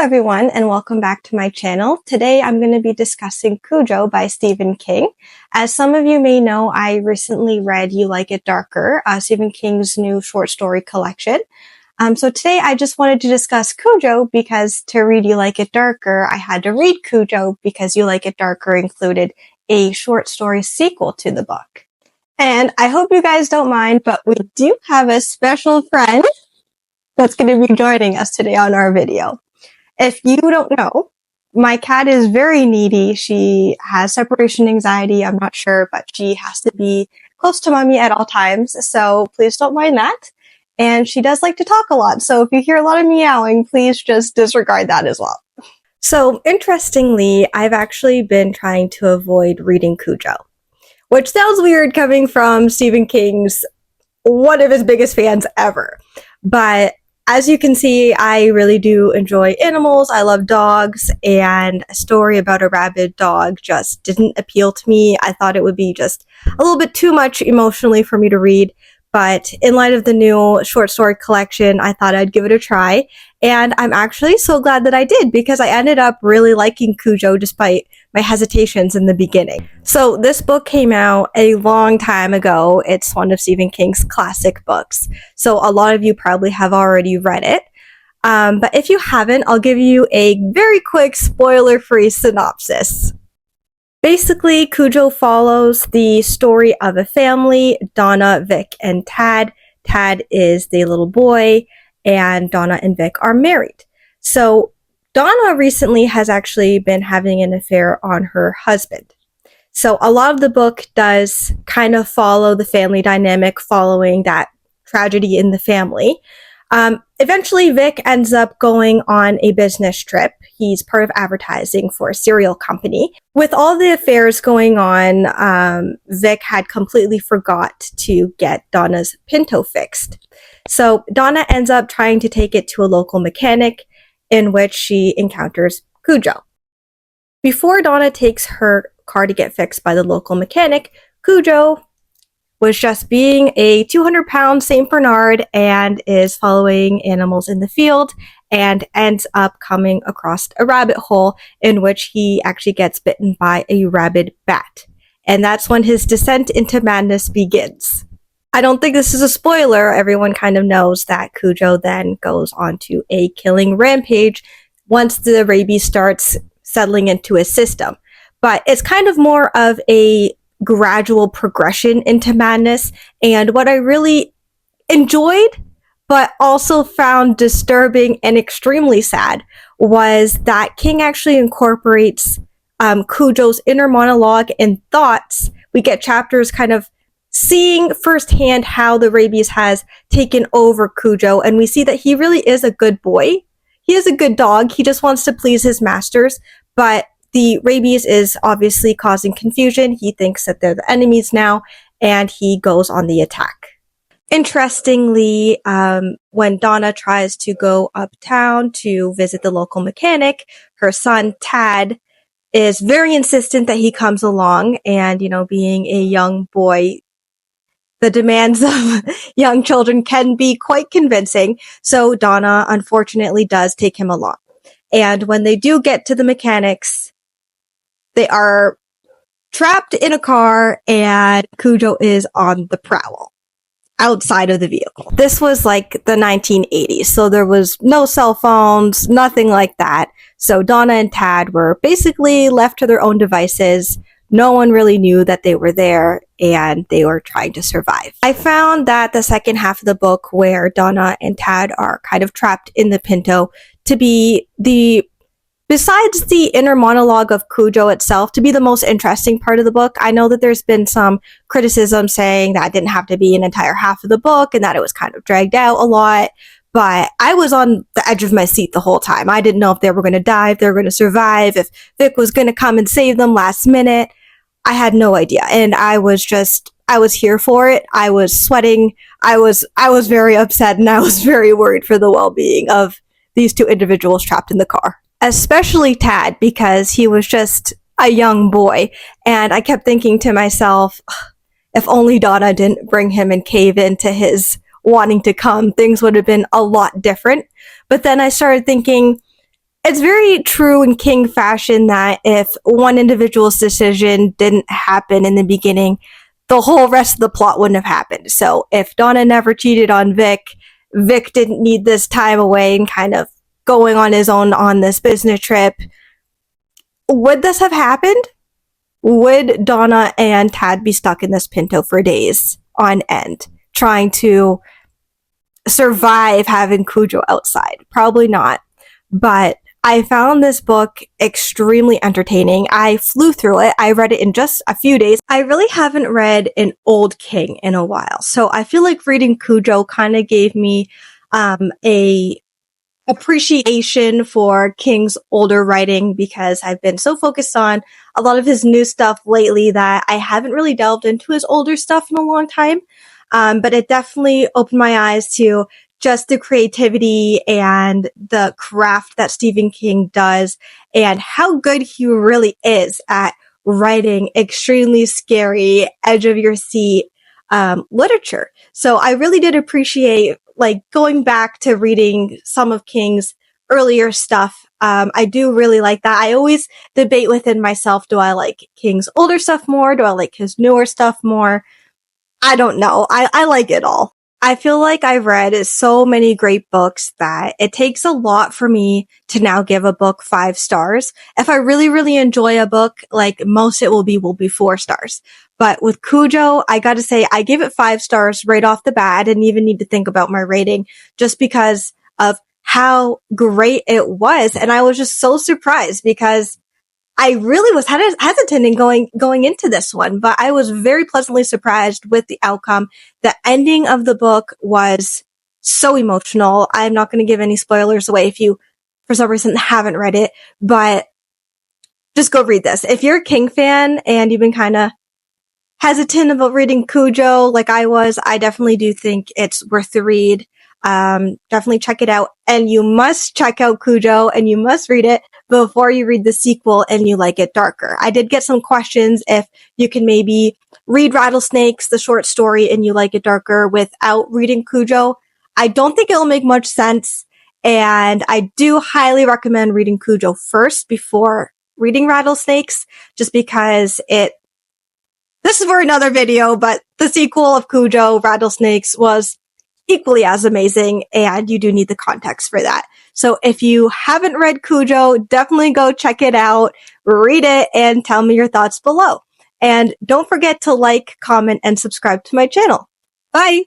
everyone, and welcome back to my channel. Today I'm going to be discussing Cujo by Stephen King. As some of you may know, I recently read You Like It Darker, Stephen King's new short story collection. So today I just wanted to discuss Cujo because to read You Like It Darker, I had to read Cujo because You Like It Darker included a short story sequel to the book. And I hope you guys don't mind, but we do have a special friend that's going to be joining us today on our video. If you don't know, my cat is very needy. She has separation anxiety. I'm not sure, but she has to be close to mommy at all times. So please don't mind that. And she does like to talk a lot. So if you hear a lot of meowing, please just disregard that as well. So interestingly, I've actually been trying to avoid reading Cujo, which sounds weird coming from Stephen King's one of his biggest fans ever. But as you can see, I really do enjoy animals. I love dogs, and a story about a rabid dog just didn't appeal to me. I thought it would be just a little bit too much emotionally for me to read. But in light of the new short story collection, I thought I'd give it a try. And I'm actually so glad that I did because I ended up really liking Cujo despite my hesitations in the beginning. So this book came out a long time ago. It's one of Stephen King's classic books. So a lot of you probably have already read it. But if you haven't, I'll give you a very quick spoiler-free synopsis. Basically, Cujo follows the story of a family, Donna, Vic, and Tad. Tad is the little boy, and Donna and Vic are married. So Donna recently has actually been having an affair on her husband. So a lot of the book does kind of follow the family dynamic following that tragedy in the family. Eventually, Vic ends up going on a business trip. He's part of advertising for a cereal company. With all the affairs going on, Vic had completely forgot to get Donna's Pinto fixed. So Donna ends up trying to take it to a local mechanic, in which she encounters Cujo. Before Donna takes her car to get fixed by the local mechanic, Cujo was just being a 200-pound St. Bernard and is following animals in the field and ends up coming across a rabbit hole in which he actually gets bitten by a rabid bat. And that's when his descent into madness begins. I don't think this is a spoiler. Everyone kind of knows that Cujo then goes on to a killing rampage once the rabies starts settling into his system. But it's kind of more of a gradual progression into madness. And what I really enjoyed, but also found disturbing and extremely sad, was that King actually incorporates Cujo's inner monologue and thoughts. We get chapters kind of seeing firsthand how the rabies has taken over Cujo, and we see that he really is a good boy. He is a good dog. He just wants to please his masters, but the rabies is obviously causing confusion. He thinks that they're the enemies now, and he goes on the attack. Interestingly, when Donna tries to go uptown to visit the local mechanic, her son, Tad, is very insistent that he comes along, and, being a young boy, the demands of young children can be quite convincing. So Donna, unfortunately, does take him along. And when they do get to the mechanics, they are trapped in a car and Cujo is on the prowl outside of the vehicle. This was like the 1980s, so there was no cell phones, nothing like that. So Donna and Tad were basically left to their own devices. No one really knew that they were there, and they were trying to survive. I found that the second half of the book, where Donna and Tad are kind of trapped in the Pinto, to be besides the inner monologue of Cujo itself, to be the most interesting part of the book. I know that there's been some criticism saying that it didn't have to be an entire half of the book and that it was kind of dragged out a lot. But I was on the edge of my seat the whole time. I didn't know if they were going to die, if they were going to survive, if Vic was going to come and save them last minute. I had no idea. And I was here for it. I was sweating. I was very upset, and I was very worried for the well-being of these two individuals trapped in the car. Especially Tad, because he was just a young boy. And I kept thinking to myself, if only Donna didn't bring him and cave into his wanting to come, things would have been a lot different. But then I started thinking, It's very true in King fashion that if one individual's decision didn't happen in the beginning, the whole rest of the plot wouldn't have happened. So if Donna never cheated on Vic, Vic didn't need this time away and kind of going on his own on this business trip, would this have happened? Would Donna and Tad be stuck in this Pinto for days on end, trying to survive having Cujo outside? Probably not. But I found this book extremely entertaining. I flew through it. I read it in just a few days. I really haven't read an old King in a while. So I feel like reading Cujo kind of gave me a appreciation for King's older writing because I've been so focused on a lot of his new stuff lately that I haven't really delved into his older stuff in a long time. But it definitely opened my eyes to just the creativity and the craft that Stephen King does and how good he really is at writing extremely scary, edge of your seat literature. So I really did appreciate like going back to reading some of King's earlier stuff. I do really like that. I always debate within myself, do I like King's older stuff more? Do I like his newer stuff more? I don't know. I like it all. I feel like I've read so many great books that it takes a lot for me to now give a book 5 stars. If I really, really enjoy a book, like most it will be 4 stars. But with Cujo, I gotta say, I gave it 5 stars right off the bat. I didn't even need to think about my rating just because of how great it was. And I was just so surprised because I really was hesitant in going into this one, but I was very pleasantly surprised with the outcome. The ending of the book was so emotional. I'm not going to give any spoilers away if you, for some reason, haven't read it, but just go read this. If you're a King fan and you've been kind of hesitant about reading Cujo like I was, I definitely do think it's worth the read. Definitely check it out. And you must check out Cujo and you must read it before you read the sequel and you like it darker. I did get some questions if you can maybe read Rattlesnakes, the short story, and you like it darker without reading Cujo. I don't think it'll make much sense. And I do highly recommend reading Cujo first before reading Rattlesnakes, just because this is for another video, but the sequel of Cujo, Rattlesnakes, was equally as amazing, and you do need the context for that. So if you haven't read Cujo, definitely go check it out, read it, and tell me your thoughts below. And don't forget to like, comment, and subscribe to my channel. Bye!